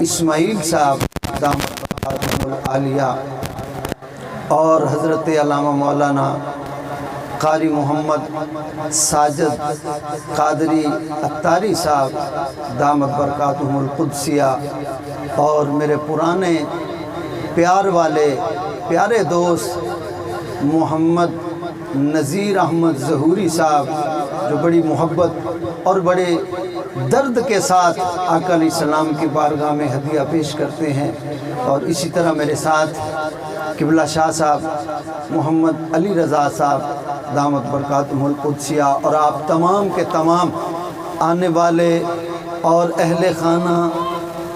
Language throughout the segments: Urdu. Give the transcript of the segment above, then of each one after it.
اسماعیل صاحب دامت برکاتہم العالیہ اور حضرت علامہ مولانا قاری محمد ساجد قادری اتاری صاحب دامت برکاتہم القدسیہ اور میرے پرانے پیار والے پیارے دوست محمد نذیر احمد ظہوری صاحب جو بڑی محبت اور بڑے درد کے ساتھ آقا علیہ السلام کی بارگاہ میں ہدیہ پیش کرتے ہیں، اور اسی طرح میرے ساتھ قبلہ شاہ صاحب محمد علی رضا صاحب دامت برکاتہم القدسیہ، اور آپ تمام کے تمام آنے والے اور اہل خانہ،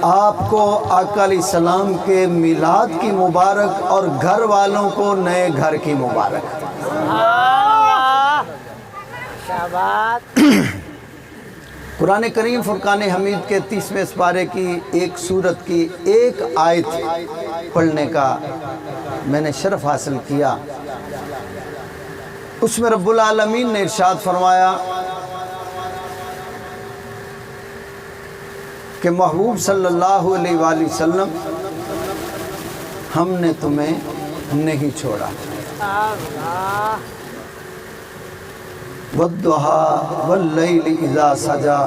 آپ کو آقا علیہ السلام کے میلاد کی مبارک اور گھر والوں کو نئے گھر کی مبارک۔ قرآن کریم فرقان حمید کے 30ویں سپارے کی ایک سورت کی ایک آیت پڑھنے کا میں نے شرف حاصل کیا۔ اس میں رب العالمین نے ارشاد فرمایا کہ محبوب صلی اللہ علیہ وآلہ وسلم ہم نے تمہیں نہیں چھوڑا۔ وَالضُّحَىٰ وَاللَّيْلِ إِذَا سَجَىٰ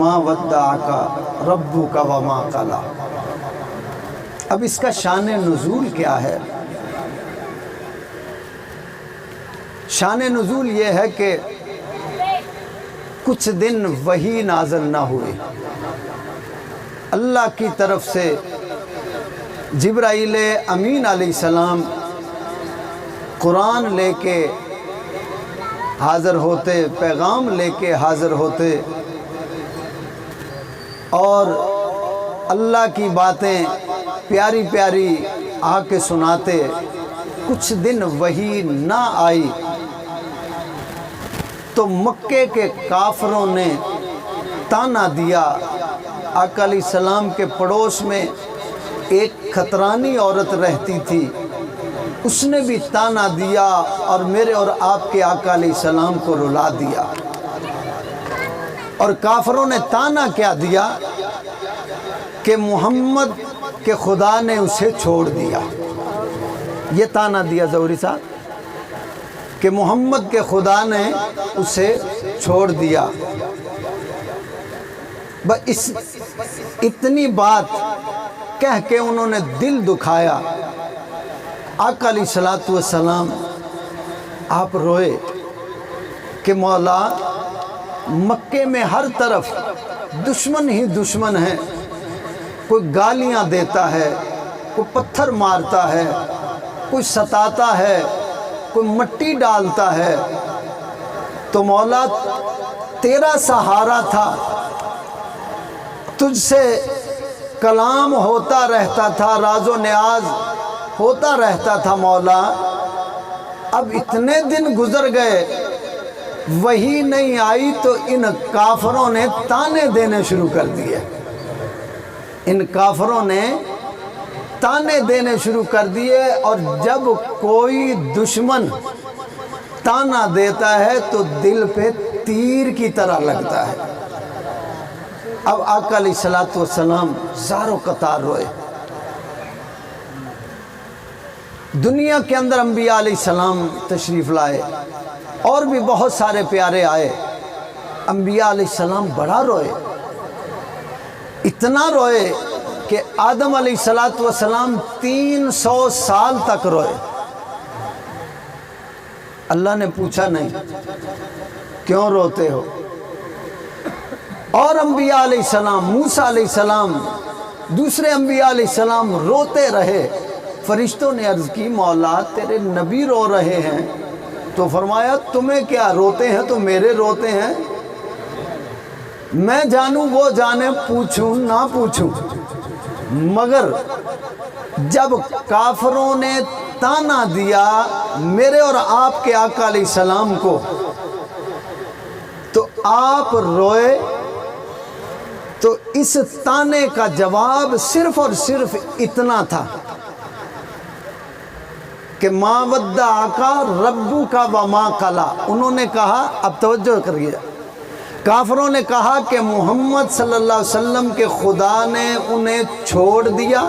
مَا وَدَّعَكَ رَبُّكَ وَمَا قَلَىٰ۔ اب اس کا شان نزول کیا ہے؟ شان نزول یہ ہے کہ کچھ دن وحی نازل نہ ہوئے، اللہ کی طرف سے جبرائیل امین علیہ السلام قرآن لے کے حاضر ہوتے، پیغام لے کے حاضر ہوتے، اور اللہ کی باتیں پیاری پیاری آ کے سناتے۔ کچھ دن وحی نہ آئی تو مکے کے کافروں نے تانا دیا۔ آقا علیہ السلام کے پڑوس میں ایک کھترانی عورت رہتی تھی، اس نے بھی تانا دیا اور میرے اور آپ کے آقا علیہ السلام کو رلا دیا۔ اور کافروں نے تانا کیا دیا کہ محمد کے خدا نے اسے چھوڑ دیا۔ یہ تانا دیا ظہوری صاحب کہ محمد کے خدا نے اسے چھوڑ دیا۔ بس اتنی بات کہہ کے انہوں نے دل دکھایا۔ آقا علیہ السلام آپ روئے کہ مولا مکے میں ہر طرف دشمن ہی دشمن ہے، کوئی گالیاں دیتا ہے، کوئی پتھر مارتا ہے، کوئی ستاتا ہے، کوئی مٹی ڈالتا ہے، تو مولا تیرا سہارا تھا، تجھ سے کلام ہوتا رہتا تھا، راز و نیاز ہوتا رہتا تھا مولا۔ اب اتنے دن گزر گئے، وہی نہیں آئی تو ان کافروں نے تانے دینے شروع کر دیے۔ ان کافروں نے تانے دینے شروع کر دیے، اور جب کوئی دشمن تانا دیتا ہے تو دل پہ تیر کی طرح لگتا ہے۔ اب آقا علیہ السلام زار و قطار روئے۔ دنیا کے اندر انبیاء علیہ السلام تشریف لائے، اور بھی بہت سارے پیارے آئے۔ انبیاء علیہ السلام بڑا روئے، اتنا روئے کہ آدم علیہ السلام 300 سال تک روئے۔ اللہ نے پوچھا نہیں کیوں روتے ہو؟ اور انبیاء علیہ السلام، موسیٰ علیہ السلام، دوسرے انبیاء علیہ السلام روتے رہے۔ فرشتوں نے عرض کی مولا تیرے نبی رو رہے ہیں، تو فرمایا تمہیں کیا، روتے ہیں تو میرے روتے ہیں، میں جانوں وہ جانے، پوچھوں نہ پوچھوں۔ مگر جب کافروں نے تانا دیا میرے اور آپ کے آقا علیہ السلام کو، تو آپ روئے۔ تو اس تانے کا جواب صرف اور صرف اتنا تھا کہ ما ودعک ربک وما قلی۔ انہوں نے کہا، اب توجہ کریے، کافروں نے کہا کہ محمد صلی اللہ علیہ وسلم کے خدا نے انہیں چھوڑ دیا۔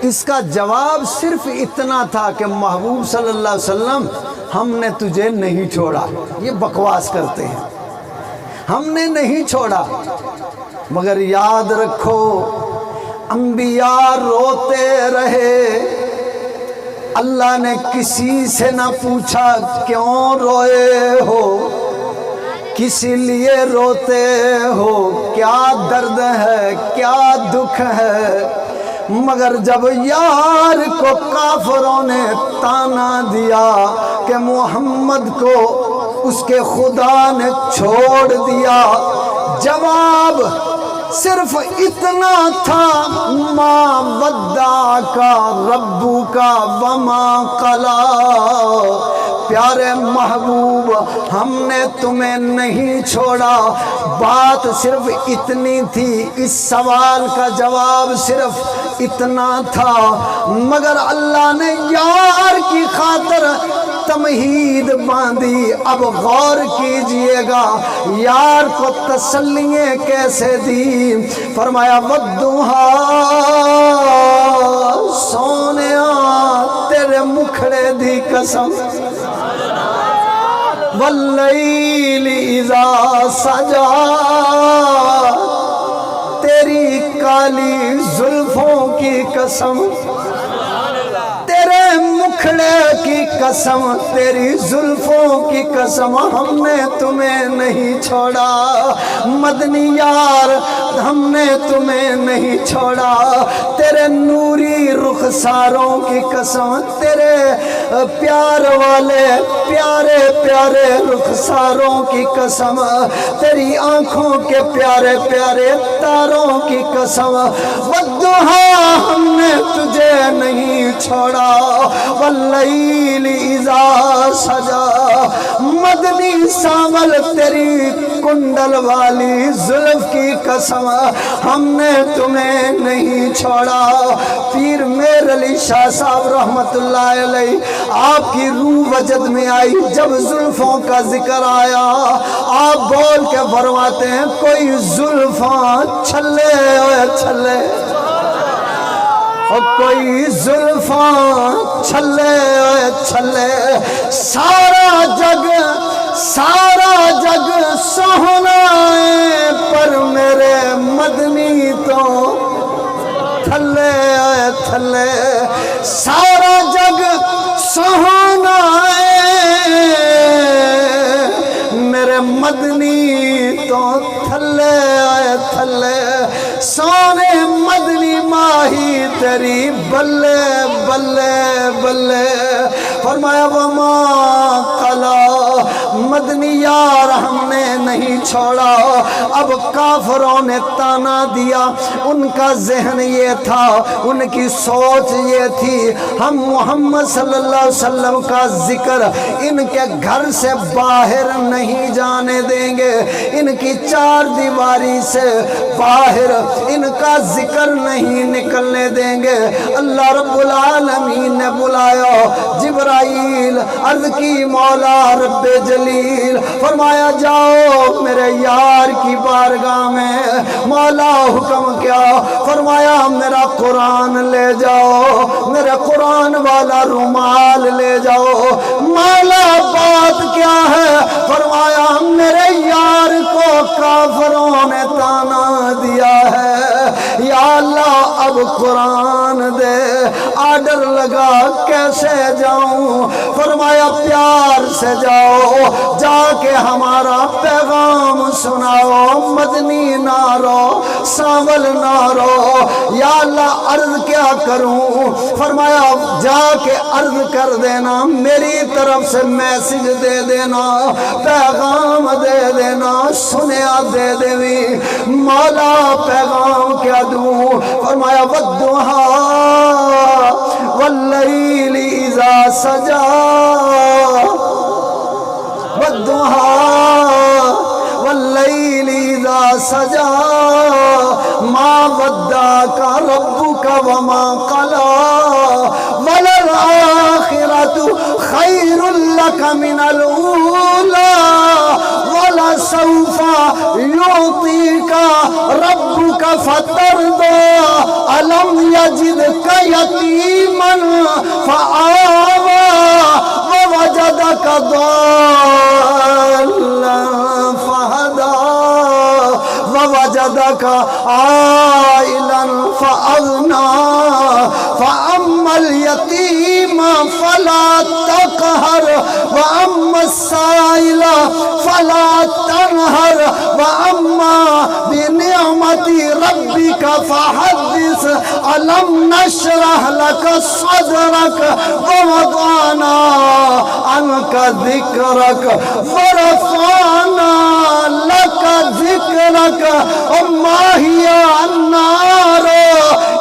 اس کا جواب صرف اتنا تھا کہ محبوب صلی اللہ علیہ وسلم ہم نے تجھے نہیں چھوڑا۔ یہ بکواس کرتے ہیں، ہم نے نہیں چھوڑا، مگر یاد رکھو انبیاء روتے رہے، اللہ نے کسی سے نہ پوچھا کیوں روئے ہو، کس لیے روتے ہو، کیا درد ہے، کیا دکھ ہے، مگر جب یار کو کافروں نے تانا دیا کہ محمد کو اس کے خدا نے چھوڑ دیا، جواب صرف اتنا تھا، ما ودعک ربک وما قلی، پیارے محبوب ہم نے تمہیں نہیں چھوڑا۔ بات صرف اتنی تھی، اس سوال کا جواب صرف اتنا تھا، مگر اللہ نے یار کی خاطر تمہید باندھی۔ اب غور کیجئے گا یار کو تسلییں کیسے دی، فرمایا والضحیٰ، سونیا تیرے مکھڑے دی قسم، واللیل اذا سجا، تیری کالی زلفوں کی قسم، تیرے مکھڑے کی قسم، تیری زلفوں کی قسم، ہم نے تمہیں نہیں چھوڑا، مدنی یار ہم نے تمہیں نہیں چھوڑا، تیرے نوری رخساروں کی قسم، تیرے پیار والے پیارے پیارے رخساروں کی قسم، تیری آنکھوں کے پیارے پیارے تاروں کی قسم، والضحیٰ ہم نے تجھے نہیں چھوڑا، واللیل اذا سجا، مدنی ساول تیری کنڈل والی زلف کی قسم، ہم نے تمہیں نہیں چھوڑا۔ پیر میر علی شاہ صاحب رحمت اللہ علیہ، آپ کی روح وجد میں آئی جب زلفوں کا ذکر آیا، آپ بول کے فرماتے ہیں کوئی زلفاں چھلے ہوئے چھلے، اور کوئی زلفاں چھلے ہوئے چھلے، سارا جگ سہنا ہے، پر میرے مدنی تو تھلے ہوئے تھلے، سارا جگ سہنا ہے، میرے مدنی تو تھلے ہوئے تھلے، سونے مدنی ماہی تیری بلے بلے بلے، فرمایا وما قلی، مدنی یار ہم نے نہیں چھوڑا۔ اب کافروں نے تانا دیا، ان کا ذہن یہ تھا، ان کی سوچ یہ تھی، ہم محمد صلی اللہ علیہ وسلم کا ذکر ان کے گھر سے باہر نہیں جانے دیں گے، ان کی چار دیواری سے باہر ان کا ذکر نہیں نکلنے دیں گے۔ اللہ رب العالمین نے بلایا جبرائیل، عرض کی مولا رب جلیل، فرمایا جاؤ میرے یار کی بارگاہ میں، مولا حکم کیا، فرمایا میرا قرآن لے جاؤ، میرے قرآن والا رومال لے جاؤ، مولا بات کیا ہے، فرمایا میرے یار کو کافروں نے تانا دیا ہے، یا اللہ اب قرآن دے، آرڈر لگا کیسے جاؤں، فرمایا پیار سے جاؤ، جا کے ہمارا پیغام سناؤ، مدنی نہ رو ساول نہ رو، یا اللہ عرض کیا کروں، فرمایا جا کے عرض کر دینا، میری طرف سے میسج دے دینا، پیغام دے دینا، سنیا دے دیوی، مولا پیغام کیا دوں، فرمایا والضحیٰ واللیل اذا سجا، والضحیٰ واللیل اذا سجا، ما ودعک ربک وما قلی، وللآخرۃ خیر لک من الاولی، ولسوف فترضى ألم يجدك يتيما فآوى ووجدك ضالا فهدى ووجدك عائلا فأغنى فأما اليتيم فلا تقهر وأما السائل فلا تنهر وأما بنعمة ربك فحدث ألم نشرح لك صدرك ووضعنا عنك ذكرك ورفعنا لك ذكرك وما هي النار.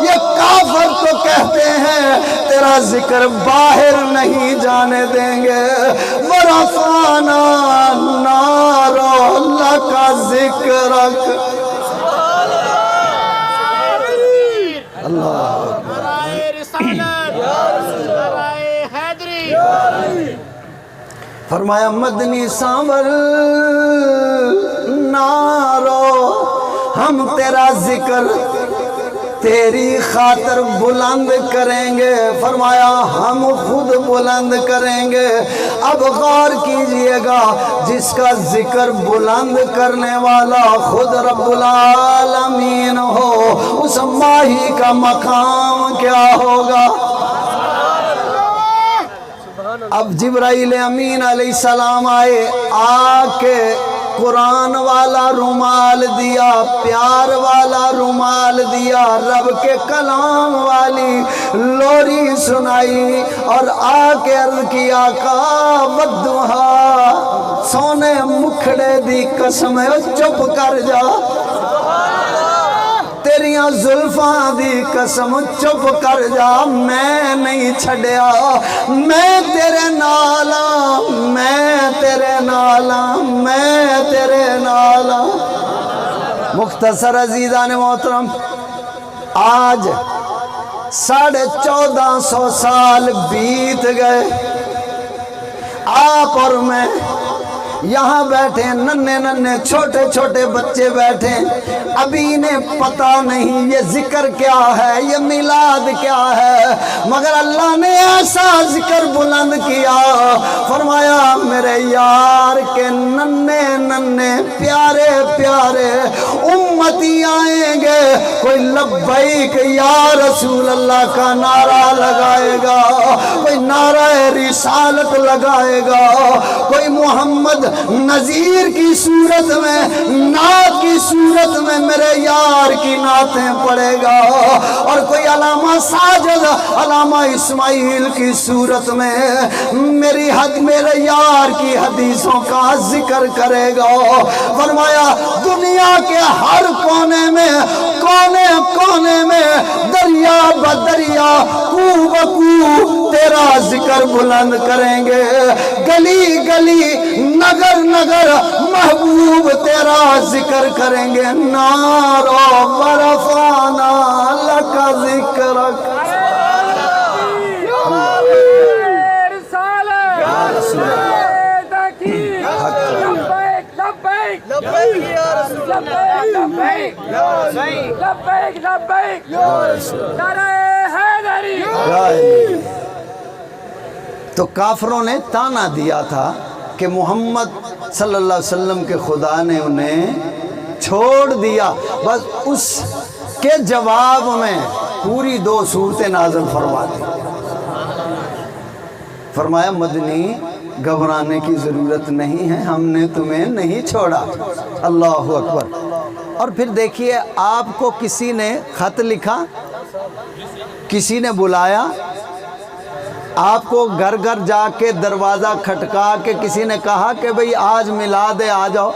یہ کافر تو کہتے ہیں تیرا ذکر باہر نہیں جانے دیں گے. ورفعنا النار لك ذکرک. اللہ فرمایا مدنی سانور نارو ہم تیرا ذکر تیری خاطر بلند کریں گے. فرمایا ہم خود بلند کریں گے. اب غور کیجئے گا جس کا ذکر بلند کرنے والا خود رب العالمین ہو اس ماہی کا مقام کیا ہوگا. اب جبرائیل امین علیہ السلام آئے, آ کے قرآن والا رومال دیا, پیار والا رومال دیا, رب کے کلام والی لوری سنائی اور آ کے عرض کیا آقا والضحیٰ سونے مکھڑے دی قسم ہے چپ کر جا, تیریاں زلفاں دی قسم چپ کر جا, میں نہیں چھڑیا, میں تیرے نالاں, میں تیرے نالاں, میں تیرے نالاں. مختصر عزیزان محترم, آج 1450 سال بیت گئے. آپ اور میں یہاں بیٹھے, ننھے ننھے چھوٹے چھوٹے بچے بیٹھے, ابھی انہیں پتہ نہیں یہ ذکر کیا ہے, یہ میلاد کیا ہے, مگر اللہ نے ایسا ذکر بلند کیا. فرمایا میرے یار کے ننھے ننھے پیارے پیارے امتی آئیں گے, کوئی لبیک یا رسول اللہ کا نعرہ لگائے گا, کوئی نعرہ رسالت لگائے گا, کوئی محمد نذیر کی صورت میں, نعت کی صورت میں میرے یار کی نعتیں پڑھے گا, اور کوئی علامہ ساجد علامہ اسماعیل کی صورت میں میرے یار کی حدیثوں کا ذکر کرے گا. فرمایا دنیا کے ہر کونے میں دریا بدریا کو بکو تیرا ذکر بلند کریں گے, گلی گلی نگر نگر محبوب تیرا ذکر کریں گے. نارو ورفعنا لک ذکرک. تو کافروں نے تانا دیا تھا کہ محمد صلی اللہ علیہ وسلم کے خدا نے انہیں چھوڑ دیا. بس اس کے جواب میں پوری 2 صورتیں نازل فرما دی. فرمایا مدنی گھبرانے کی ضرورت نہیں ہے, ہم نے تمہیں نہیں چھوڑا. اللہ اکبر. اور پھر دیکھیے آپ کو کسی نے خط لکھا, کسی نے بلایا, آپ کو گھر گھر جا کے دروازہ کھٹکا کے کسی نے کہا کہ بھئی آج میلاد ہے آ جاؤ.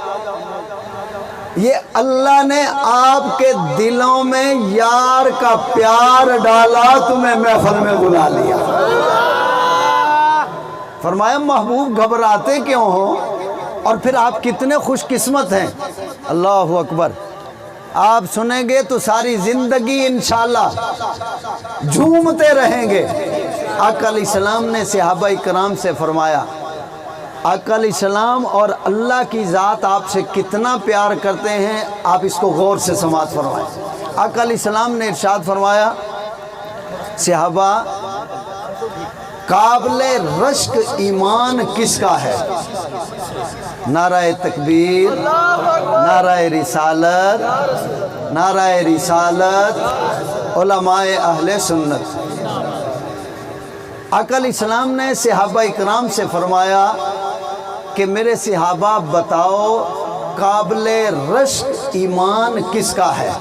یہ اللہ نے آپ کے دلوں میں یار کا پیار ڈالا, تمہیں محفل میں بلا لیا. فرمایا محبوب گھبراتے کیوں ہو, اور پھر آپ کتنے خوش قسمت ہیں. اللہ اکبر. آپ سنیں گے تو ساری زندگی انشاءاللہ جھومتے رہیں گے. آقا علیہ السلام نے صحابہ کرام سے فرمایا آقا علیہ السلام اور اللہ کی ذات آپ سے کتنا پیار کرتے ہیں، آپ اس کو غور سے سماعت فرمائیں۔ آقا علیہ السلام نے ارشاد فرمایا، صحابہ قابل رشک ایمان کس کا ہے؟ نعرہ تکبیر، نعرہ رسالت، نعرہ رسالت، علماء اہل سنت۔ آقا علیہ السلام نے صحابہ اکرام سے فرمایا کہ میرے صحابہ بتاؤ قابل رشک ایمان کس کا ہے؟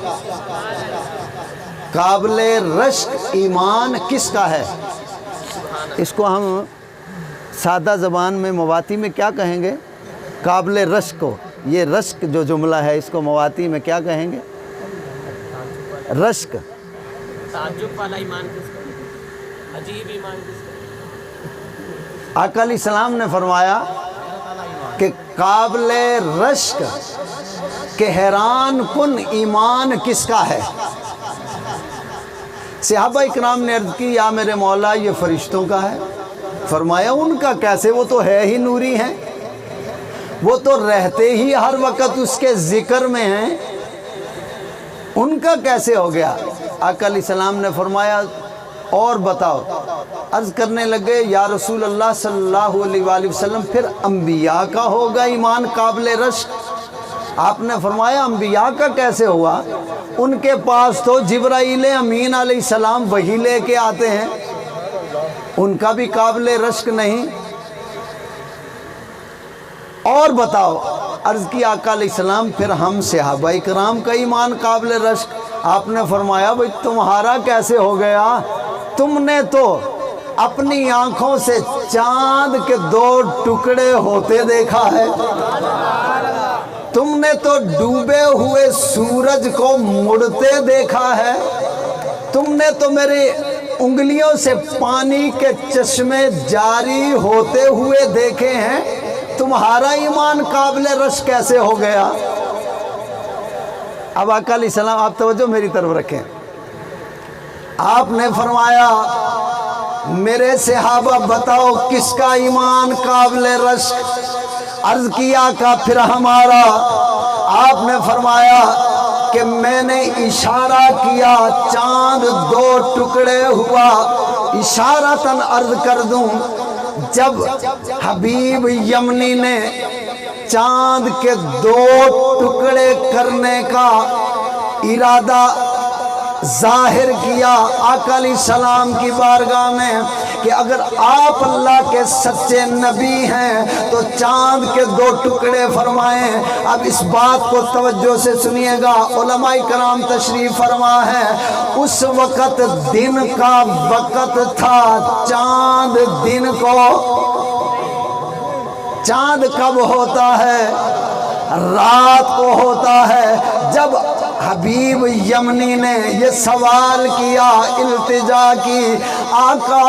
قابل رشک ایمان کس کا ہے؟ اس کو ہم سادہ زبان میں مواتی میں کیا کہیں گے؟ قابل رشک کو، یہ رشک جو جملہ ہے اس کو مواتی میں کیا کہیں گے؟ رشک، تعجب والا ایمان کس کا؟ عجیب ایمان کس کا؟ آقا علیہ السلام نے فرمایا کہ قابل رشک کہ حیران کن ایمان کس کا ہے؟ صحابہ اکرام نے عرض کی یا میرے مولا یہ فرشتوں کا ہے۔ فرمایا ان کا کیسے؟ وہ تو ہے ہی نوری ہیں، وہ تو رہتے ہی ہر وقت اس کے ذکر میں ہیں، ان کا کیسے ہو گیا؟ آقا علیہ السلام نے فرمایا اور بتاؤ۔ عرض کرنے لگے یا رسول اللہ صلی اللہ علیہ وآلہ وسلم پھر انبیاء کا ہوگا ایمان قابل رشک؟ آپ نے فرمایا انبیاء کا کیسے ہوا؟ ان کے پاس تو جبرائیل امین علیہ السلام وحی لے کے آتے ہیں، ان کا بھی قابل رشک نہیں؟ اور بتاؤ۔ عرض کی آقا علیہ السلام پھر ہم صحابہ اکرام کا ایمان قابل رشک؟ آپ نے فرمایا بھئی تمہارا کیسے ہو گیا؟ تم نے تو اپنی آنکھوں سے چاند کے 2 ٹکڑے ہوتے دیکھا ہے، تم نے تو ڈوبے ہوئے سورج کو مڑتے دیکھا ہے، تم نے تو میری انگلیوں سے پانی کے چشمے جاری ہوتے ہوئے دیکھے ہیں، تمہارا ایمان قابل رشک کیسے ہو گیا؟ اب آقا علیہ السلام آپ توجہ میری طرف رکھیں، آپ نے فرمایا میرے صحابہ بتاؤ کس کا ایمان قابل رشک؟ عرض کیا آقا پھر ہمارا۔ آپ نے فرمایا کہ میں نے اشارہ کیا، چاند 2 ٹکڑے ہوا۔ اشارتاً عرض کر دوں، جب حبیب یمنی نے چاند کے 2 ٹکڑے کرنے کا ارادہ ظاہر کیا آقا علیہ السلام کی بارگاہ میں کہ اگر آپ اللہ کے سچے نبی ہیں تو چاند کے 2 ٹکڑے فرمائیں۔ اب اس بات کو توجہ سے سنیے گا، علماء کرام تشریف فرما ہے، اس وقت دن کا وقت تھا، چاند دن کو، چاند کب ہوتا ہے؟ رات کو ہوتا ہے۔ جب حبیب یمنی نے یہ سوال کیا، التجا کی، آقا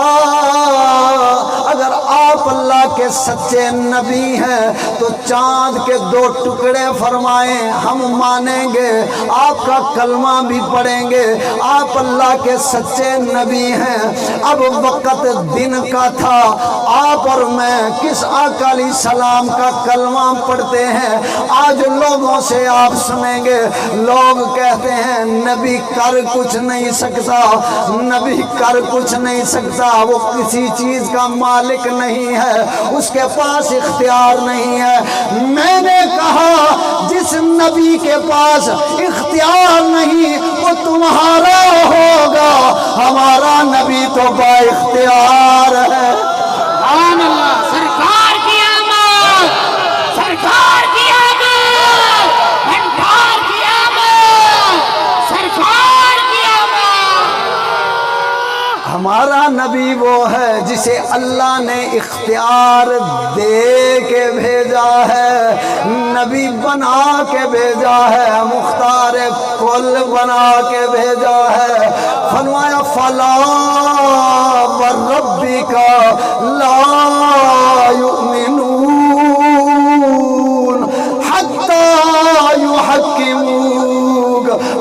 اگر آپ اللہ کے سچے نبی ہیں تو چاند کے 2 ٹکڑے فرمائیں، ہم مانیں گے، آپ کا کلمہ بھی پڑھیں گے، آپ اللہ کے سچے نبی ہیں۔ اب وقت دن کا تھا، آپ اور میں کس آقا علیہ السلام کا کلمہ پڑھتے ہیں؟ آج لوگوں سے آپ سنیں گے، لوگ کہتے ہیں نبی کر کچھ نہیں سکتا، نبی کر کچھ نہیں سکتا، وہ کسی چیز کا مالک نہیں ہے، اس کے پاس اختیار نہیں ہے۔ میں نے کہا جس نبی کے پاس اختیار نہیں وہ تمہارا ہوگا، ہمارا نبی تو با اختیار ہے۔ سبحان اللہ، سرکار کی آمد، سرکار کی آمد، بھنڈار کی آمد، سرکار کی آمد۔ ہمارا نبی وہ ہے جسے اللہ نے اختیار دے کے بھیجا ہے، نبی بنا کے بھیجا ہے، مختار کل بنا کے بھیجا ہے۔ فرمایا فلا وربک لا یؤمنون حتی یحکموک،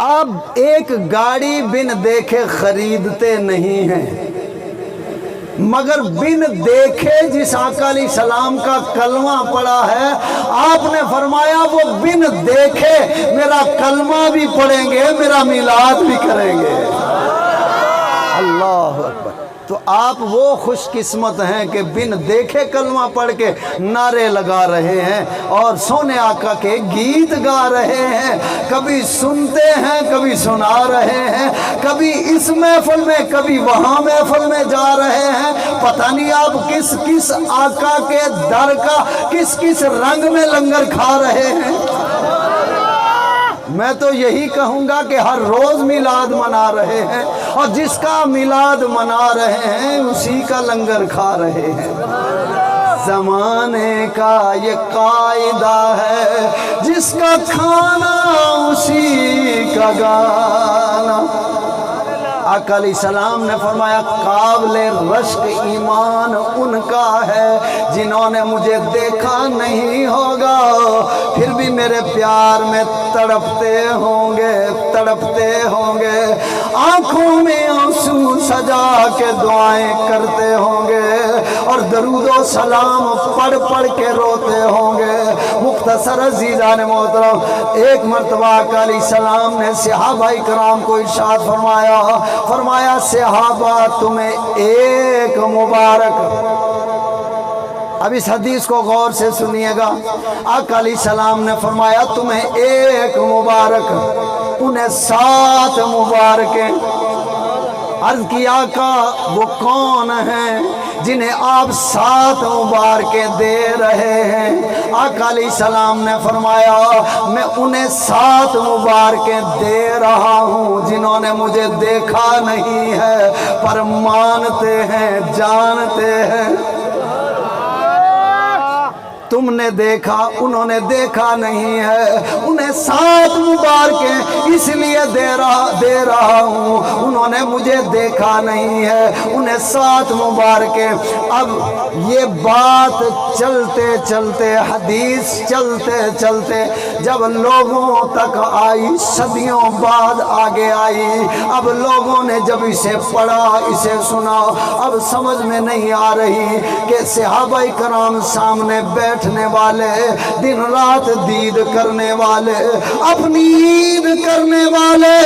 اب ایک گاڑی بن دیکھے خریدتے نہیں ہیں، مگر بن دیکھے جس آقا علیہ السلام کا کلمہ پڑھا ہے، آپ نے فرمایا وہ بن دیکھے میرا کلمہ بھی پڑھیں گے، میرا میلاد بھی کریں گے۔ اللہ اکبر۔ تو آپ وہ خوش قسمت ہیں کہ بن دیکھے کلمہ پڑھ کے نعرے لگا رہے ہیں اور سونے آقا کے گیت گا رہے ہیں، کبھی سنتے ہیں کبھی سنا رہے ہیں، کبھی اس محفل میں کبھی وہاں محفل میں جا رہے ہیں، پتہ نہیں آپ کس کس آقا کے در کا کس کس رنگ میں لنگر کھا رہے ہیں۔ میں تو یہی کہوں گا کہ ہر روز میلاد منا رہے ہیں، اور جس کا میلاد منا رہے ہیں اسی کا لنگر کھا رہے ہیں۔ زمانے کا یہ قاعدہ ہے، جس کا کھانا اسی کا گانا۔ آقا علیہ السلام نے فرمایا قابل رشک ایمان ان کا ہے جنہوں نے مجھے دیکھا نہیں ہوگا، پھر بھی میرے پیار میں تڑپتے ہوں گے، تڑپتے ہوں گے، آنکھوں میں آنسو سجا کے دعائیں کرتے ہوں گے، اور درود و سلام پڑھ پڑھ کے روتے ہوں گے۔ مختصر عزیزان محترم، ایک مرتبہ آقا علیہ السلام نے صحابہ کرام کو ارشاد فرمایا صحابہ تمہیں ایک مبارک، اب اس حدیث کو غور سے سنیے گا، آقا علیہ السلام نے فرمایا تمہیں ایک مبارک، انہیں 7 مبارکیں۔ عرض کیا آقا وہ کون ہیں جنہیں آپ 7 مبارکیں دے رہے ہیں؟ آقا علیہ السلام نے فرمایا میں انہیں 7 مبارکیں دے رہا ہوں جنہوں نے مجھے دیکھا نہیں ہے پر مانتے ہیں، جانتے ہیں۔ تم نے دیکھا، انہوں نے دیکھا نہیں ہے، انہیں 7 مبارکیں اس لیے دے رہا ہوں، انہوں نے مجھے دیکھا نہیں ہے، انہیں 7 مبارکیں۔ اب یہ بات چلتے چلتے، حدیث چلتے چلتے جب لوگوں تک آئی، صدیوں بعد آگے آئی، اب لوگوں نے جب اسے پڑھا، اسے سنا، اب سمجھ میں نہیں آ رہی کہ صحابہ کرام سامنے بیٹھنے والے، دن رات دید کرنے والے، اپنی عید کرنے والے،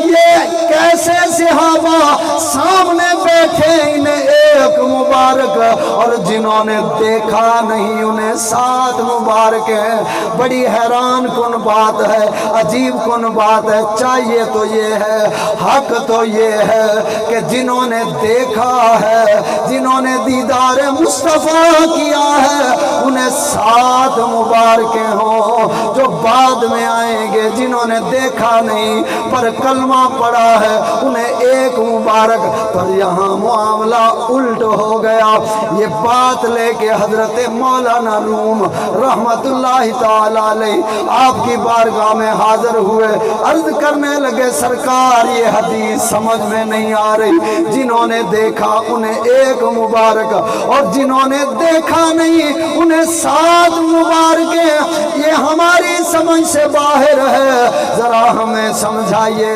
یہ کیسے صحابہ سامنے بیٹھے انہیں ایک مبارک، اور جنہوں نے دیکھا نہیں انہیں 7 مبارکیں۔ بڑی حیران کن بات ہے، عجیب کن بات ہے۔ چاہیے تو یہ ہے، حق تو یہ ہے کہ جنہوں نے دیکھا ہے، جنہوں نے دیدار مصطفیٰ کیا ہے، انہیں 7 مبارکیں ہوں۔ جو بعد میں آئیں گے جنہوں نے دیکھا نہیں پر کلمہ پڑھا ہے انہیں ایک مبارک۔ پر یہاں معاملہ الٹ ہو گیا۔ یہ بات لے کے حضرت مولانا روم رحمت اللہ تعالی علیہ آپ کی بارگاہ میں حاضر ہوئے، عرض کرنے لگے سرکار یہ حدیث سمجھ میں نہیں آ رہی، جنہوں نے دیکھا انہیں ایک مبارک اور جنہوں نے دیکھا نہیں انہیں 7 مبارکیں، یہ ہماری سمجھ سے باہر ہے، ذرا ہمیں سمجھائیے۔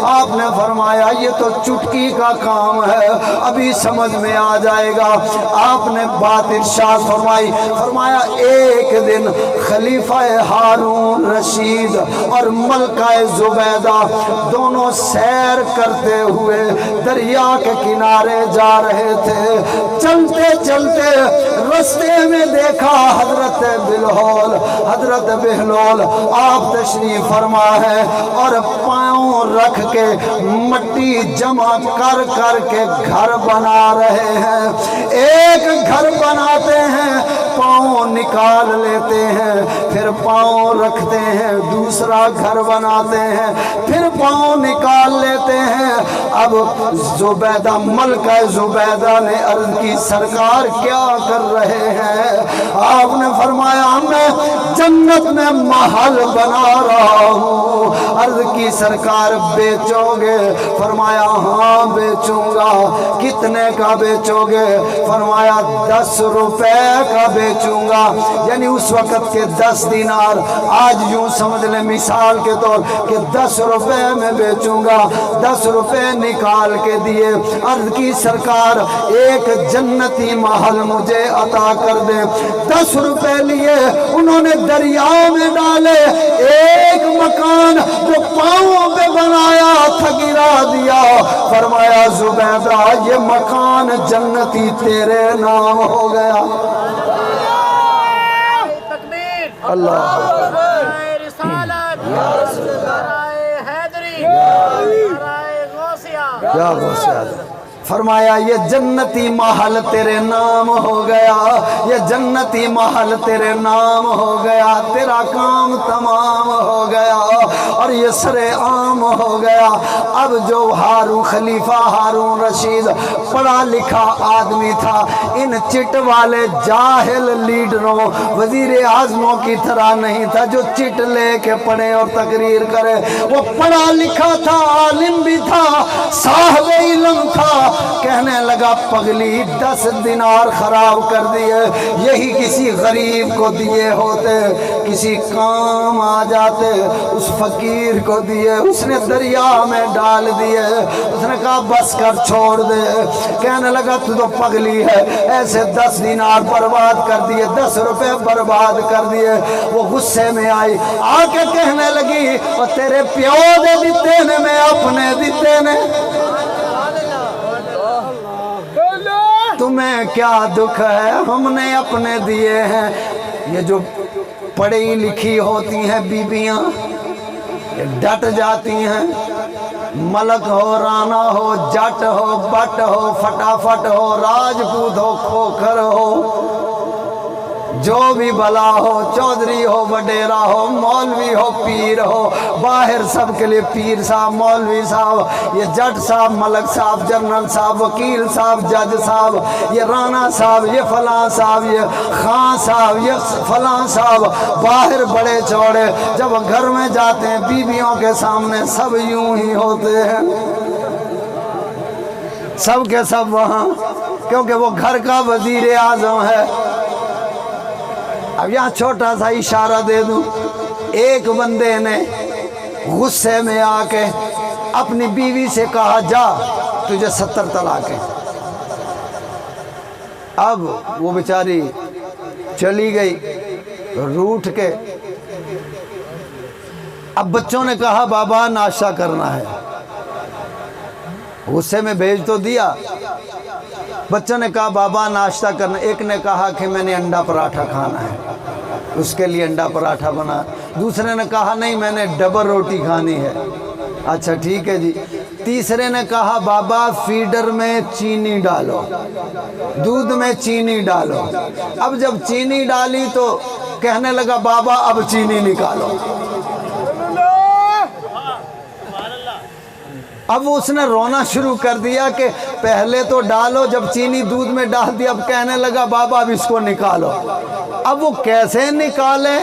آپ نے فرمایا یہ تو چٹکی کا کام ہے، ابھی سمجھ میں آ جائے گا۔ آپ نے بات ارشاد فرمایا ایک دن خلیفہ ہارون رشید اور ملکہ زبیدہ دونوں سیر کرتے ہوئے دریا کے کنارے جا رہے تھے، چلتے چلتے رستے میں دیکھا حضرت بہلول آپ تشریف فرما ہے اور پاؤں رکھ کے مٹی جمع کر کر کے گھر بنا رہے ہیں۔ ایک گھر بناتے ہیں، پاؤں نکال لیتے ہیں، پھر پاؤں رکھتے ہیں، دوسرا گھر بناتے ہیں، پھر پاؤں نکال لیتے ہیں۔ اب زبیدہ ملکہ زبیدہ نے عرض کی سرکار کیا کر کر رہے ہیں۔ آپ نے فرمایا میں جنت میں محل بنا رہا ہوں۔ عرض کی سرکار بیچو گے؟ فرمایا ہاں بیچوں گا۔ کتنے کا بیچو گے؟ فرمایا 10 روپے کا بیچوں گا، یعنی اس وقت کے 10 دینار، آج یوں سمجھ لیں مثال کے طور کہ 10 روپے میں بیچوں گا۔ 10 روپے نکال کے دیے۔ عرض کی سرکار ایک جنتی محل مجھے عطا کر دے۔ 10 روپے لیے انہوں نے دریا میں ڈالے، ایک مکان جو پاؤں پہ بنایا تھا گرا دیا۔ فرمایا زبیدہ یہ مکان جنتی تیرے نام ہو گیا۔ اللہ رسالت حیدری یا غوثیہ۔ فرمایا یہ جنتی محل تیرے نام ہو گیا، یہ جنتی محل تیرے نام ہو گیا، تیرا کام تمام ہو گیا اور یہ سر عام ہو گیا۔ اب جو ہارون خلیفہ ہارون رشید پڑھا لکھا آدمی تھا، ان چٹ والے جاہل لیڈروں وزیر اعظموں کی طرح نہیں تھا جو چٹ لے کے پڑھے اور تقریر کرے۔ وہ پڑھا لکھا تھا، عالم بھی تھا، صاحب علم تھا۔ کہنے لگا پگلی 10 دینار خراب کر دیے، یہی کسی غریب کو دیے ہوتے، کسی کام آ جاتے، اس فقیر کو دیے۔ اس نے دریا میں ڈال دیے۔ اس نے کہا بس کر چھوڑ دے۔ کہنے لگا تو پگلی ہے، ایسے 10 دینار برباد کر دیے، 10 روپے برباد کر دیے۔ وہ غصے میں آئی، آ کے کہنے لگی اور تیرے پیو دے دیتے نے، میں اپنے دیتے نے، تمہیں کیا دکھ ہے، ہم نے اپنے دیے ہیں۔ یہ جو پڑھی لکھی ہوتی ہیں بیبیاں، یہ ڈٹ جاتی ہیں، ملک ہو، رانا ہو، جٹ ہو، بٹ ہو، فٹافٹ ہو، راجپوت ہو، کھوکھر ہو، جو بھی بلا ہو، چودھری ہو، وڈیرا ہو، مولوی ہو، پیر ہو، باہر سب کے لیے پیر صاحب، مولوی صاحب، یہ جٹ صاحب، ملک صاحب، جنرل صاحب، وکیل صاحب، جج صاحب، یہ رانا صاحب، یہ فلاں صاحب، یہ خان صاحب، یہ فلاں صاحب، باہر بڑے چوڑے، جب گھر میں جاتے ہیں بیویوں کے سامنے سب یوں ہی ہوتے ہیں، سب کے سب وہاں، کیونکہ وہ گھر کا وزیر اعظم ہے۔ اب یہاں چھوٹا سا اشارہ دے دوں، ایک بندے نے غصے میں آ کے اپنی بیوی سے کہا جا تجھے 70 طلاقیں۔ اب وہ بیچاری چلی گئی روٹھ کے۔ اب بچوں نے کہا بابا ناشتہ کرنا ہے، غصے میں بھیج تو دیا۔ بچوں نے کہا بابا ناشتہ کرنا، ایک نے کہا کہ میں نے انڈا پراٹھا کھانا ہے، اس کے لیے انڈا پراٹھا بنا۔ دوسرے نے کہا نہیں میں نے ڈبل روٹی کھانی ہے، اچھا ٹھیک ہے جی۔ تیسرے نے کہا بابا فیڈر میں چینی ڈالو، دودھ میں چینی ڈالو۔ اب جب چینی ڈالی تو کہنے لگا بابا اب چینی نکالو۔ اب اس نے رونا شروع کر دیا کہ پہلے تو ڈالو، جب چینی دودھ میں ڈال دی، اب کہنے لگا بابا اب اس کو نکالو۔ اب وہ کیسے نکالے؟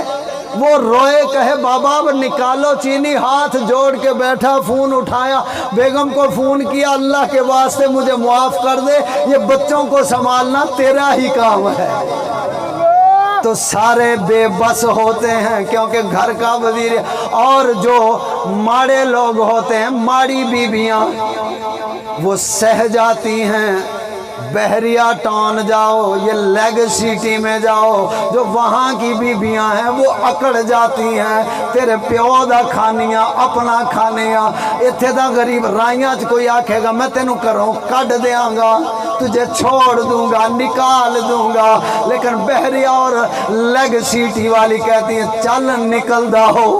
وہ روئے کہے بابا اب نکالو چینی، ہاتھ جوڑ کے بیٹھا، فون اٹھایا، بیگم کو فون کیا، اللہ کے واسطے مجھے معاف کر دے، یہ بچوں کو سنبھالنا تیرا ہی کام ہے۔ تو سارے بے بس ہوتے ہیں کیونکہ گھر کا وزیر، اور جو ماڑے لوگ ہوتے ہیں، ماڑی بیویاں، وہ سہ جاتی ہیں۔ بحریہ ٹاؤن جاؤ، یہ لیگ سٹی میں جاؤ، جو وہاں کی بیویاں ہیں وہ اکڑ جاتی ہیں، تیرے پیو دا کھانیاں اپنا کھانیاں۔ اتھے دا غریب رائیاں چ کوئی آکھے گا میں تینوں کروں کڈ دیاں گا، تجھے چھوڑ دوں گا، نکال دوں گا، لیکن بحریہ اور لیگ سٹی والی کہتی ہیں چل نکل دا ہو۔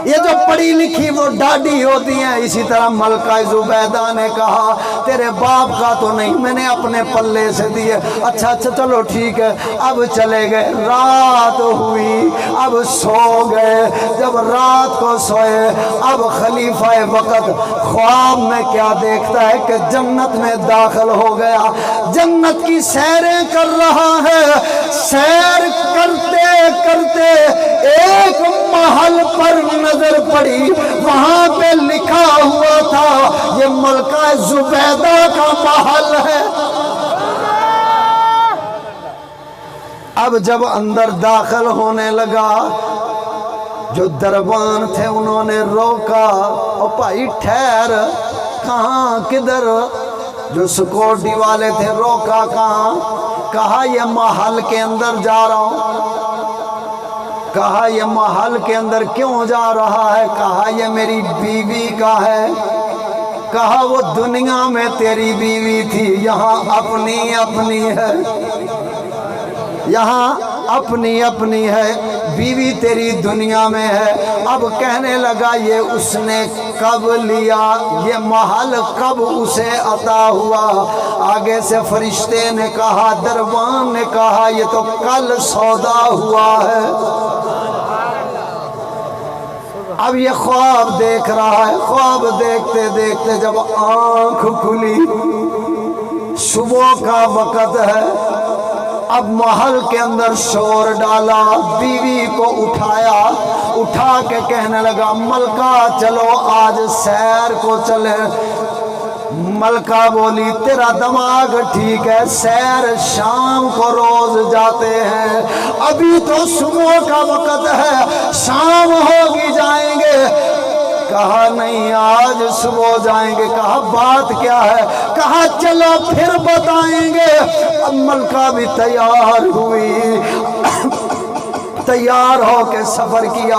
یہ جو پڑھی لکھی وہ ڈاڈی ہوتی ہیں. اسی طرح ملکہ زبیدہ نے کہا تیرے باپ کا تو نہیں, میں نے اپنے پلے سے دیے. اچھا چلو ٹھیک ہے. اب چلے گئے, رات ہوئی, اب سو گئے. جب رات کو سوئے, اب خلیفہ وقت خواب میں کیا دیکھتا ہے کہ جنت میں داخل ہو گیا, جنت کی سیریں کر رہا ہے. سیر کرتے کرتے ایک محل پر نظر پڑی, وہاں پہ لکھا ہوا تھا یہ ملکہ زبیدہ کا محل ہے. اب جب اندر داخل ہونے لگا, جو دربان تھے انہوں نے روکا, او بھائی ٹھہر, کہاں کدھر؟ جو سیکورٹی والے تھے روکا, کہاں؟ کہا یہ محل کے اندر جا رہا ہوں. کہا یہ محل کے اندر کیوں جا رہا ہے؟ کہا یہ میری بیوی کا ہے. کہا وہ دنیا میں تیری بیوی تھی, یہاں اپنی اپنی ہے, یہاں اپنی اپنی ہے, بیوی تیری دنیا میں ہے. اب کہنے لگا یہ اس نے کب لیا, یہ محل کب اسے عطا ہوا؟ آگے سے فرشتے نے کہا, دربان نے کہا یہ تو کل سودا ہوا ہے. اب یہ خواب دیکھ رہا ہے. خواب دیکھتے دیکھتے جب آنکھ کھلی, صبح کا وقت ہے, اب محل کے اندر شور ڈالا, بیوی کو اٹھایا, اٹھا کے کہنے لگا ملکہ چلو آج سیر کو چلے. ملکہ بولی تیرا دماغ ٹھیک ہے, سیر شام کو روز جاتے ہیں, ابھی تو صبح کا وقت ہے, شام ہوگی جائیں گے. کہا نہیں آج صبح جائیں گے. کہا بات کیا ہے؟ کہا چلو پھر بتائیں گے. اب ملکہ بھی تیار ہوئی, تیار ہو کے سفر کیا.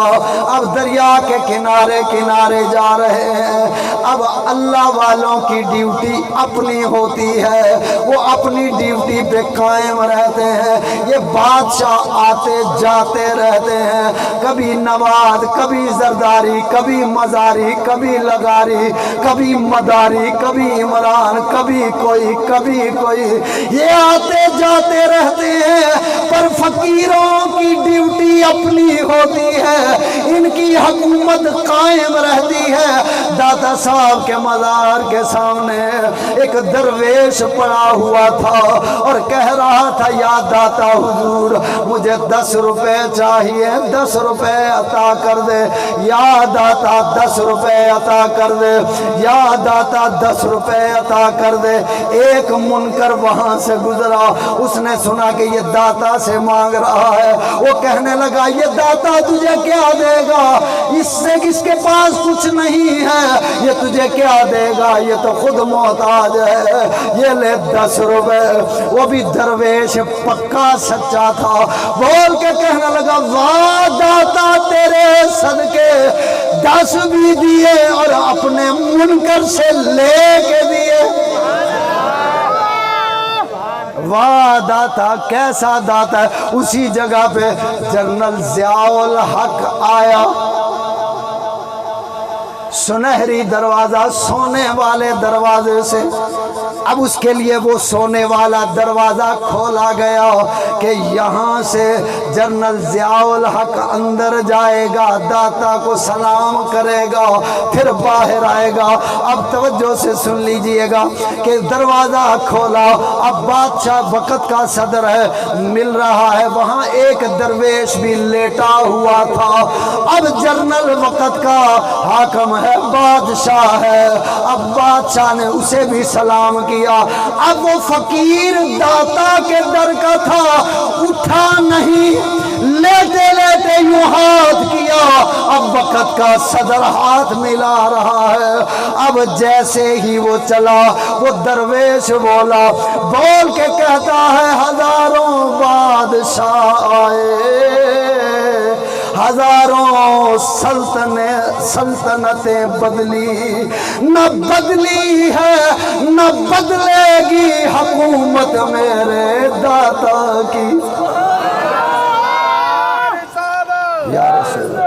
اب دریا کے کنارے کنارے جا رہے ہیں. اب اللہ والوں کی ڈیوٹی اپنی ہوتی ہے, وہ اپنی ڈیوٹی پہ قائم رہتے ہیں. یہ بادشاہ آتے جاتے رہتے ہیں, کبھی نواد, کبھی زرداری, کبھی مزاری, کبھی لگاری, کبھی مداری, کبھی عمران, کبھی کوئی. یہ آتے جاتے رہتے ہیں, پر فقیروں کی ڈیوٹی اپنی ہوتی ہے, ان کی حکومت قائم رہتی ہے. داتا صاحب کے مزار کے سامنے ایک درویش پڑا ہوا تھا اور کہہ رہا تھا یا داتا حضور مجھے 10 روپے چاہیے, 10 روپے عطا کر دے. یا داتا 10 روپے عطا کر دے, یا داتا 10 روپے عطا کر دے. ایک منکر وہاں سے گزرا, اس نے سنا کہ یہ داتا سے مانگ رہا ہے. وہ کہنے لگا یہ داتا تجھے کیا دے گا, اس سے کس کے پاس کچھ نہیں ہے, یہ تجھے کیا دے گا, یہ تو خود محتاج ہے, یہ لے 10 روپے. وہ بھی درویش پکا سچا تھا, بول کے کہنے لگا واہ داتا تیرے صدقے 10 بھی دیے اور اپنے منکر سے لے کے دیے. واہ داتا, کیسا داتا ہے. اسی جگہ پہ جنرل ضیاء الحق آیا, سنہری دروازہ, سونے والے دروازے سے. اب اس کے لیے وہ سونے والا دروازہ کھولا گیا کہ یہاں سے جنرل ضیاء الحق اندر جائے گا, داتا کو سلام کرے گا, پھر باہر آئے گا. اب توجہ سے سن لیجئے گا کہ دروازہ کھولا, اب بادشاہ وقت کا صدر ہے, مل رہا ہے. وہاں ایک درویش بھی لیٹا ہوا تھا. اب جنرل وقت کا حاکم ہے, بادشاہ ہے. اب بادشاہ نے اسے بھی سلام کیا. اب وہ فقیر داتا کے در کا تھا, اٹھا نہیں, لیتے لیتے یوں ہاتھ کیا. اب وقت کا صدر ہاتھ ملا رہا ہے. اب جیسے ہی وہ چلا, وہ درویش بولا, بول کے کہتا ہے ہزاروں بادشاہ آئے, ہزاروں سلطنتیں بدلی, نہ بدلی ہے نہ بدلے گی حکومت میرے داتا کی. یا رسول اللہ,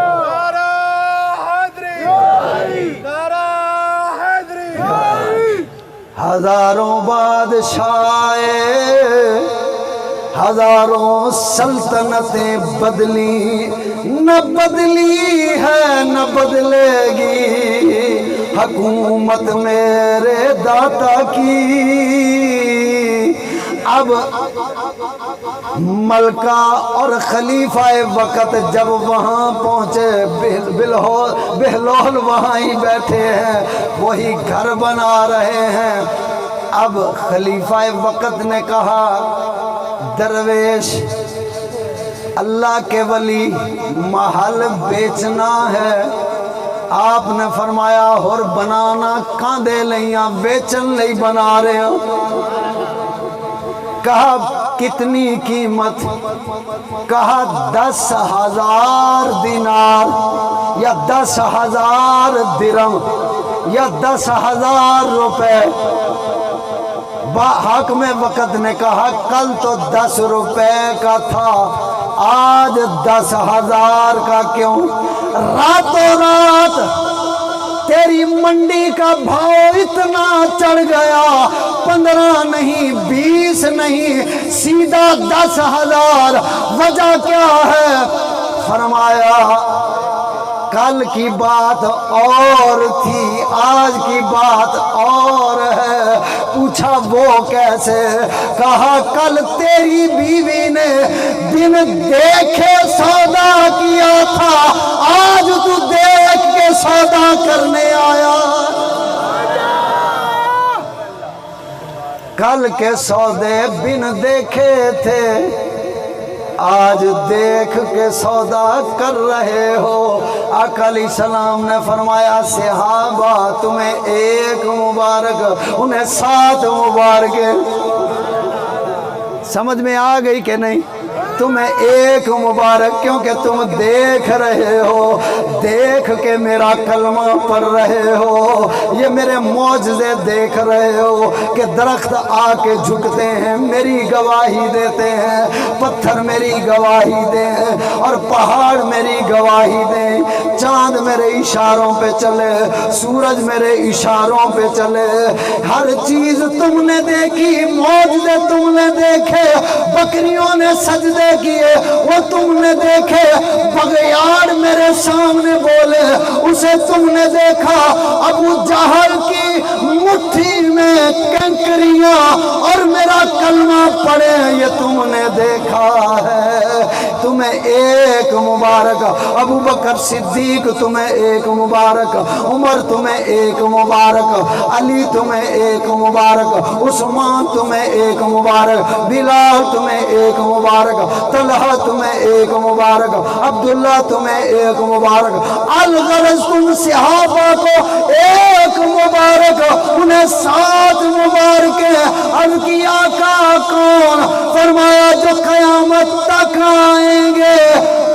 ہزاروں بادشاہ ہزاروں سلطنتیں بدلی، نہ بدلی ہے نہ بدلے گی حکومت میرے داتا کی۔ اب ملکہ اور خلیفہ وقت جب وہاں پہنچے، بہلول وہاں ہی بیٹھے ہیں، وہی گھر بنا رہے ہیں۔ اب خلیفہ وقت نے کہا درویش اللہ کے ولی محل بیچنا ہے۔ آپ نے فرمایا اور بنانا کہاں دے لیاں، بیچن لئی بنا رہے ہو۔ کہا کتنی قیمت؟ کہا 10,000 دینار یا 10,000 درہم یا 10,000 روپے۔ حاکم وقت نے کہا کل تو 10 روپے کا تھا، آج 10,000 کا کیوں؟ راتوں رات تیری منڈی کا بھاؤ اتنا چڑھ گیا، 15 نہیں 20 نہیں سیدھا 10,000۔ وجہ کیا ہے؟ فرمایا کل کی بات اور تھی، آج کی بات اور ہے۔ پوچھا وہ کیسے؟ کہا کل تیری بیوی نے بن دیکھے سودا کیا تھا، آج تو دیکھ کے سودا کرنے آیا۔ کل کے سودے بن دیکھے تھے، آج دیکھ کے سودا کر رہے ہو۔ آقا علیہ السلام نے فرمایا صحابہ تمہیں ایک مبارک، انہیں 7 مبارک۔ سمجھ میں آ گئی کہ نہیں؟ تمہیں ایک مبارک، کیونکہ تم دیکھ رہے ہو، دیکھ کے میرا کلمہ پڑھ رہے ہو، یہ میرے معجزے دیکھ رہے ہو کہ درخت آ کے جھکتے ہیں میری گواہی دیتے ہیں، پتھر میری گواہی دیں اور پہاڑ میری گواہی دیں، چاند میرے اشاروں پہ چلے، سورج میرے اشاروں پہ چلے، ہر چیز تم نے دیکھی، معجزے تم نے دیکھے، بکریوں نے سجدے کیے وہ تم نے دیکھے، بغیار میرے سامنے بولے اسے تم نے دیکھا، ابو جہل کی مٹھی میں کنکریاں اور میرا کلمہ پڑے یہ تم نے دیکھا ہے۔ تمہیں ایک مبارک، ابو بکر صدیق تمہیں ایک مبارک، عمر تمہیں ایک مبارک، علی تمہیں ایک مبارک، عثمان تمہیں ایک مبارک، بلال تمہیں ایک مبارک، طلحہ تمہیں ایک مبارک، عبداللہ تمہیں ایک مبارک، الغرض تم صحابہ کو ایک مبارک، انہیں 7 مبارکیں۔ عرض کی آقا کون؟ فرمایا جو قیامت تک آئیں گے،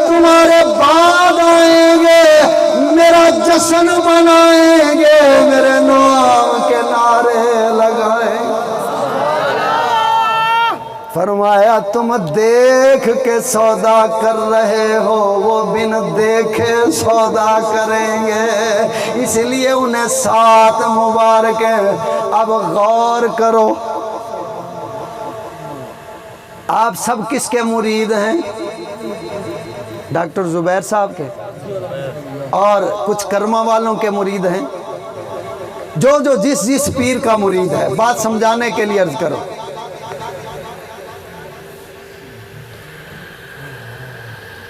تمہارے بعد آئیں گے، میرا جشن منائیں گے، میرے نام کے نعرے لگائیں گے۔ فرمایا تم دیکھ کے سودا کر رہے ہو، وہ بن دیکھے سودا کریں گے، اس لیے انہیں 7 مبارکیں۔ اب غور کرو، آپ سب کس کے مرید ہیں؟ ڈاکٹر زبیر صاحب کے، اور کچھ کرما والوں کے مرید ہیں، جو جس پیر کا مرید ہے۔ بات سمجھانے کے لیے عرض کرو،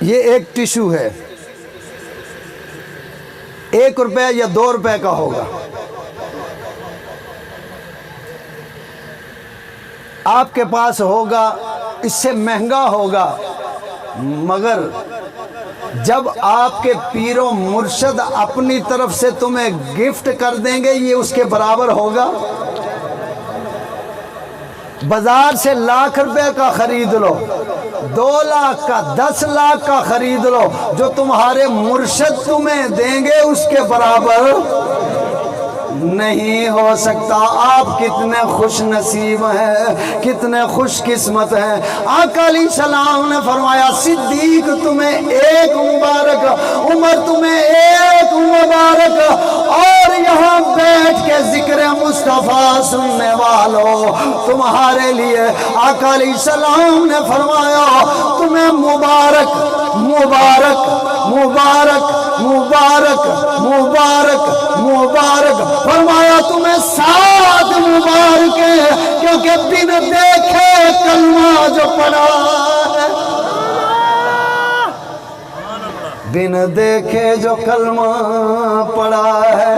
یہ ایک ٹیشو ہے، 1 روپے یا 2 روپے کا ہوگا، آپ کے پاس ہوگا، اس سے مہنگا ہوگا، مگر جب آپ کے پیر و مرشد اپنی طرف سے تمہیں گفٹ کر دیں گے یہ اس کے برابر ہوگا۔ بازار سے 1,00,000 روپے کا خرید لو، 2 لاکھ کا، 10 لاکھ کا خرید لو، جو تمہارے مرشد تمہیں دیں گے اس کے برابر نہیں ہو سکتا۔ آپ کتنے خوش نصیب ہیں، کتنے خوش قسمت ہیں۔ آقا علیہ السلام نے فرمایا صدیق تمہیں ایک مبارک، عمر تمہیں ایک مبارک، اور یہاں بیٹھ کے ذکر مصطفیٰ سننے والوں تمہارے لیے آقا علیہ السلام نے فرمایا تمہیں مبارک مبارک مبارک مبارک مبارک مبارک، فرمایا تمہیں 7 مبارک ہیں، کیونکہ بن دیکھے کلمہ جو پڑھا ہے، بن دیکھے جو کلمہ پڑھا ہے،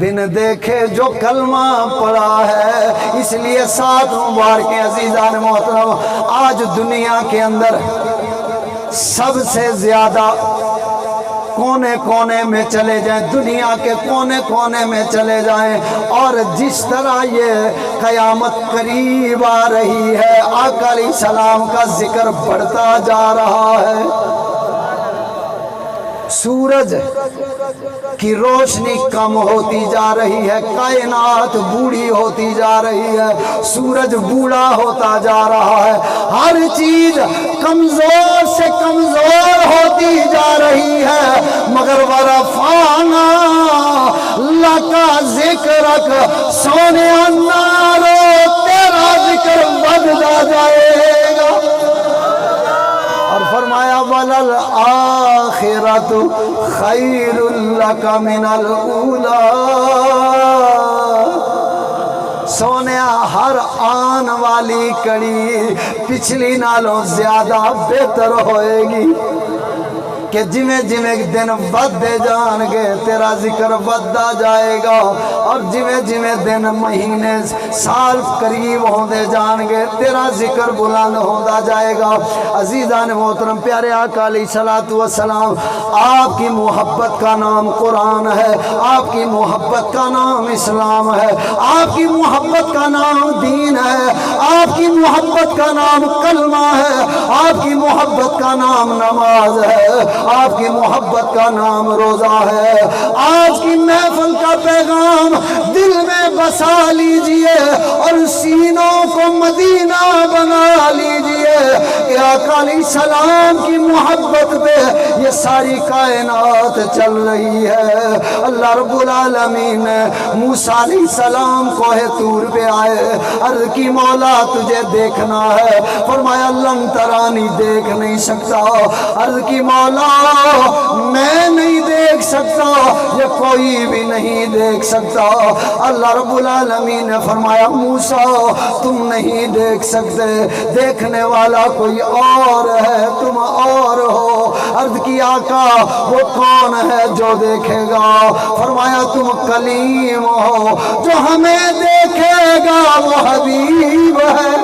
بن دیکھے جو کلمہ پڑھا ہے، اس لیے 7 مبارکیں عزیزان محترم۔ آج دنیا کے اندر سب سے زیادہ کونے کونے میں چلے جائیں، دنیا کے کونے کونے میں چلے جائیں، اور جس طرح یہ قیامت قریب آ رہی ہے، آقا علیہ السلام کا ذکر بڑھتا جا رہا ہے۔ سورج کی روشنی کم ہوتی جا رہی ہے، کائنات بوڑھی ہوتی جا رہی ہے، سورج بوڑھا ہوتا جا رہا ہے، ہر چیز کمزور سے کمزور ہوتی جا رہی ہے، مگر ورفعنا لک ذکرک، سونے انارو تیرا ذکر بڑھتا جائے گا۔ اور فرمایا وَلَلْآخِرَةُ خَيْرٌ لَكَ مِنَ الْأُولَى، سونیا ہر آن والی کڑی پچھلی نالوں زیادہ بہتر ہوئے گی، کہ جویں جویں دن بدے جان گے تیرا ذکر بددا جائے گا، اور جویں جویں دن مہینے سال قریب ہوندے جان گے تیرا ذکر بلند ہوتا جائے گا۔ عزیزان محترم پیارے آقا علیہ الصلوۃ والسلام، آپ کی محبت کا نام قرآن ہے، آپ کی محبت کا نام اسلام ہے، آپ کی محبت کا نام دین ہے، آپ کی محبت کا نام کلمہ ہے، آپ کی محبت کا نام نماز ہے، آپ کی محبت کا نام روزہ ہے۔ آج کی محفل کا پیغام دل میں بسا لیجئے اور سینوں کو مدینہ بنا لیجئے کہ آقا علیہ السلام کی محبت پہ یہ ساری کائنات چل رہی ہے۔ اللہ رب العالمین نے موسیٰ علیہ السلام کوہ طور پہ آئے، عرض کی مولا تجھے دیکھنا ہے، فرمایا لن ترانی دیکھ نہیں سکتا، عرض کی مولا میں نہیں دیکھ سکتا، یہ کوئی بھی نہیں دیکھ سکتا۔ اللہ رب العالمین نے فرمایا موسیٰ تم نہیں دیکھ سکتے، دیکھنے والا کوئی اور ہے، تم اور ہو۔ عرض کی آقا وہ کون ہے جو دیکھے گا؟ فرمایا تم کلیم ہو، جو ہمیں دیکھے گا وہ حبیب ہے،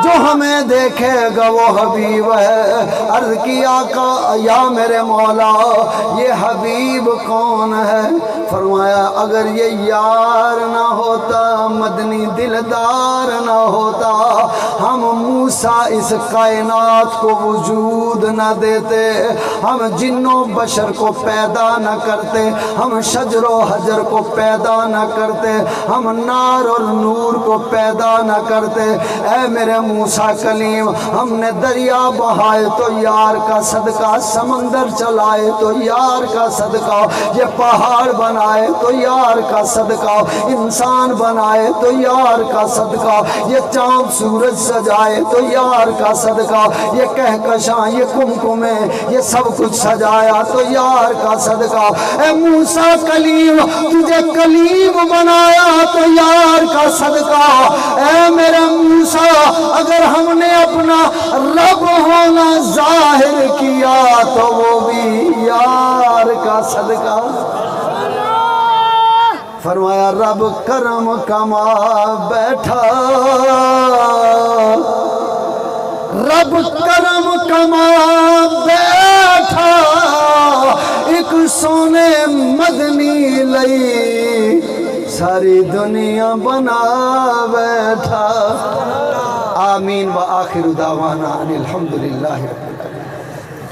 جو ہمیں دیکھے گا وہ حبیب ہے۔ عرض کی آقا یا میرے مولا یہ حبیب کون ہے؟ فرمایا اگر یہ یار نہ ہوتا، مدنی دلدار نہ ہوتا، ہم موسیٰ اس کائنات کو وجود نہ دیتے، ہم جن و بشر کو پیدا نہ کرتے، ہم شجر و حجر کو پیدا نہ کرتے، ہم نار اور نور کو پیدا نہ کرتے۔ اے میرے موسیٰ کلیم، ہم نے دریا بہائے تو یار کا صدقہ، سمندر چلائے تو یار کا صدقہ، یہ پہاڑ بنائے تو یار کا صدقہ، انسان بنائے تو یار کا صدقہ، یہ چاند سورج سجائے تو یار کا صدقہ، یہ کہکشاں یہ کمکمیں یہ سب کچھ سجایا تو یار کا صدقہ۔ اے موسیٰ کلیم تجھے کلیم بنایا تو یار کا صدقہ۔ اے میرے موسیٰ اگر ہم نے اپنا رب ہونا ظاہر کیا تو وہ بھی یار کا صدقہ۔ فرمایا رب کرم کما بیٹھا، رب کرم کما بیٹھا، ایک سونے مدنی لئی ساری دنیا بنا بیٹھا۔ آمین و آخر دعوانا ان الحمدللہ رب العالمین۔